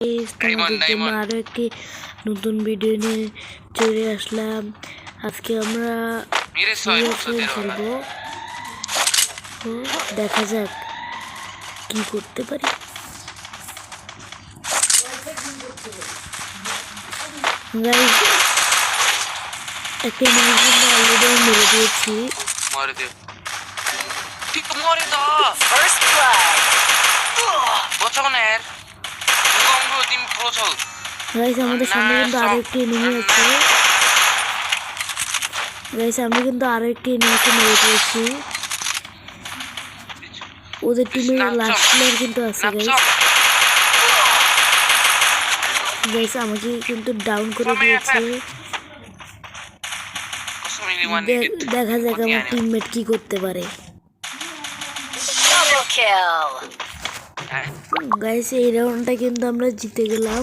তোমাদের জন্য আরো একটি নতুন ভিডিও নিয়ে চলে আসলাম। আজকে আমরা খেলবো, তো দেখা যাক কি করতে পারি। একটা অলরেডি মেরে দিয়েছি। আমাদের সামনে কিন্তু আরো একটি এনিমি আছে। আমি কিন্তু আরো একটি এনিমিকে মেরে দিয়েছি। ওদের টিমের লাস্ট প্লেয়ার কিন্তু আছে গাইস। আমাকে কিন্তু ডাউন করে দিয়েছে। দেখা যাক আমার টিমমেট কি করতে পারে। গাইস এই রাউন্ডটা কিন্তু আমরা জিতে গেলাম।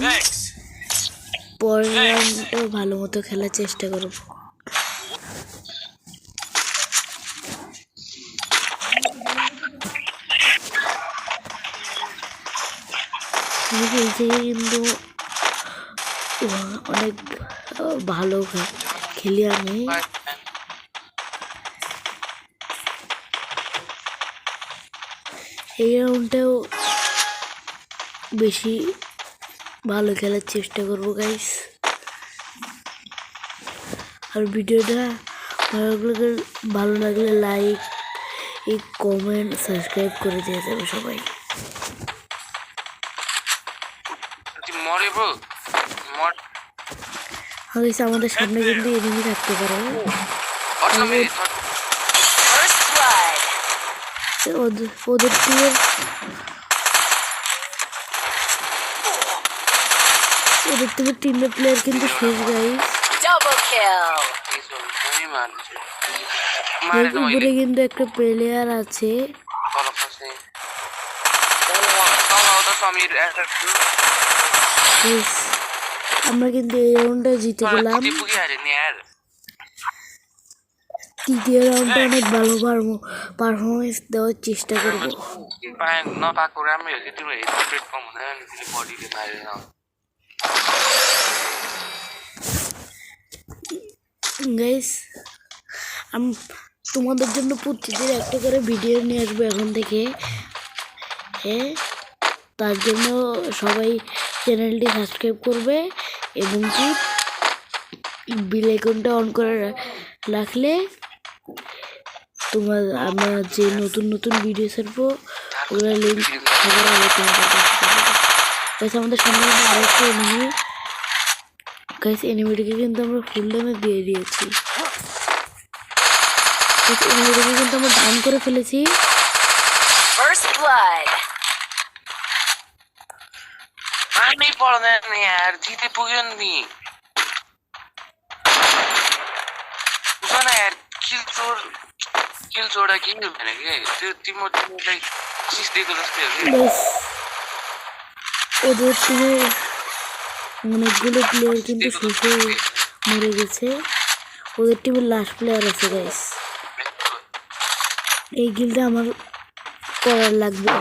পরের রাউন্ডটাও ভালো মতো খেলার চেষ্টা করব। কিন্তু অনেক ভালো খেলি আমি। এই রাউন্ডটাও বেশি ভালো খেলার চেষ্টা করবো গাইস। আর ভিডিওটা ভালো লাগলে লাইক, কমেন্ট, সাবস্ক্রাইব করে দিয়ে যাবে সবাই। আমাদের সামনে কিন্তু এনিমি থাকতে পারে। ওদের টিমের প্লেয়ার কিন্তু শেষ গাইস। উপরে কিন্তু একটা প্লেয়ার আছে। আমরা কিন্তু এই রাউন্ডটা জিতে গেলাম। তৃতীয় রাউন্ডে অনেক ভালো পারফরমেন্স দেওয়ার চেষ্টা করবো গাইস। আমি তোমাদের জন্য প্রতিদিন একটা করে ভিডিও নিয়ে আসবো এখন থেকে। তার জন্য সবাই চ্যানেলটি সাবস্ক্রাইব করবে এবং কি বেল আইকনটা অন করে রাখলে আমরা যে নতুন নতুন ভিডিও ছাড়বো ওগুলো লিঙ্ক সবার আগে আমাদের সামনে আরেকটা এনিমি গাইস। এনিমিটাকে কিন্তু আমরা ফুল ড্যামেজ দিয়ে দিয়েছি। এনিমিটাকে কিন্তু আমরা ডাউন করে ফেলেছি। जीते पुग्यो किल छोडा के भने के त्यो तिम्रो टिमलाई सिस दिएको जस्तै हो कि। ওদের টিমে অনেকগুলো প্লেয়ার কিন্তু শেষে মরে গেছে। ওদের টিমের লাস্ট প্লেয়ার আছে গাইস। এই গিলটা আমার করার লাগবে।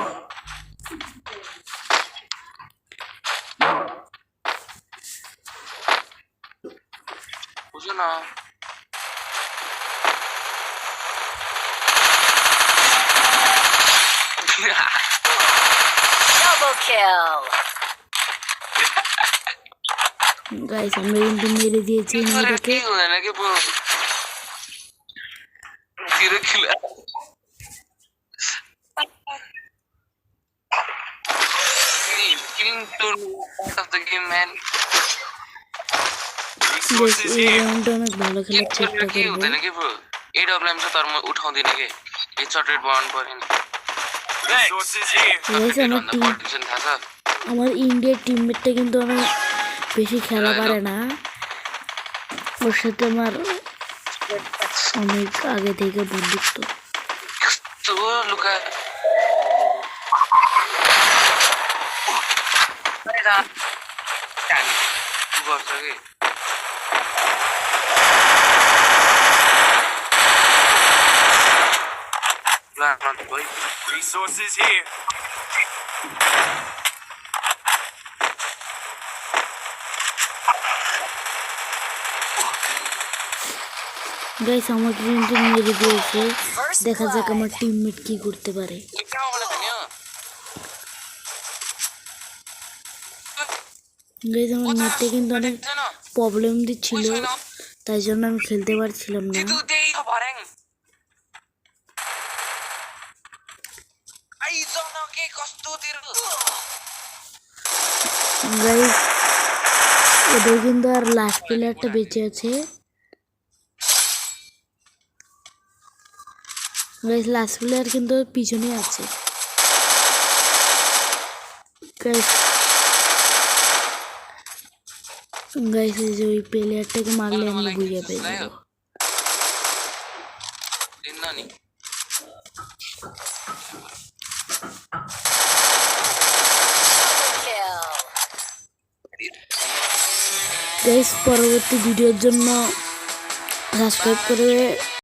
বুঝো না গাইস আমরা কিন্তু মেরে দিয়েছি এটাকে। Zero kill killing to part of the game man। এই রাউন্ডটা অনেক ভালো খেলার চেষ্টা के हुँदैन के ब्रो। एडब्ल्यूएम चाहिँ तर म उठाउँदिन के हेडशट रेट बढाउनु पर्यो नि। আমার ইন্ডিয়ার টিমমেটটা কিন্তু অনেক বেশি খেলা পারে না। ওর সাথে আমার অনেক আগে থেকে বন্ধুত্ব। Resources here. গাইস আমাকে কিন্তু মেরে দিয়েছে দেখা যাক আমার টিমমেট কি করতে পারে क्या वाला दुनिया গাইস আমার নেটে কিন্তু অনেক ना প্রবলেম দিচ্ছিল তাই জন্য আমি খেলতে পারছিলাম না itu deh bareng ai zona ke kostu tiru guys ওদের কিন্তু আর লাস্ট প্লেয়ারটা বেঁচে আছে গাইস লাস্ট প্লেয়ার কিন্তু পিছনে আছে গাইস গাইস এই যে ওই প্লেয়ারটাকে মারলে আমি বুঝে পেয়ে যাবো dinna ni গাইস পরবর্তী ভিডিওর জন্য সাবস্ক্রাইব করে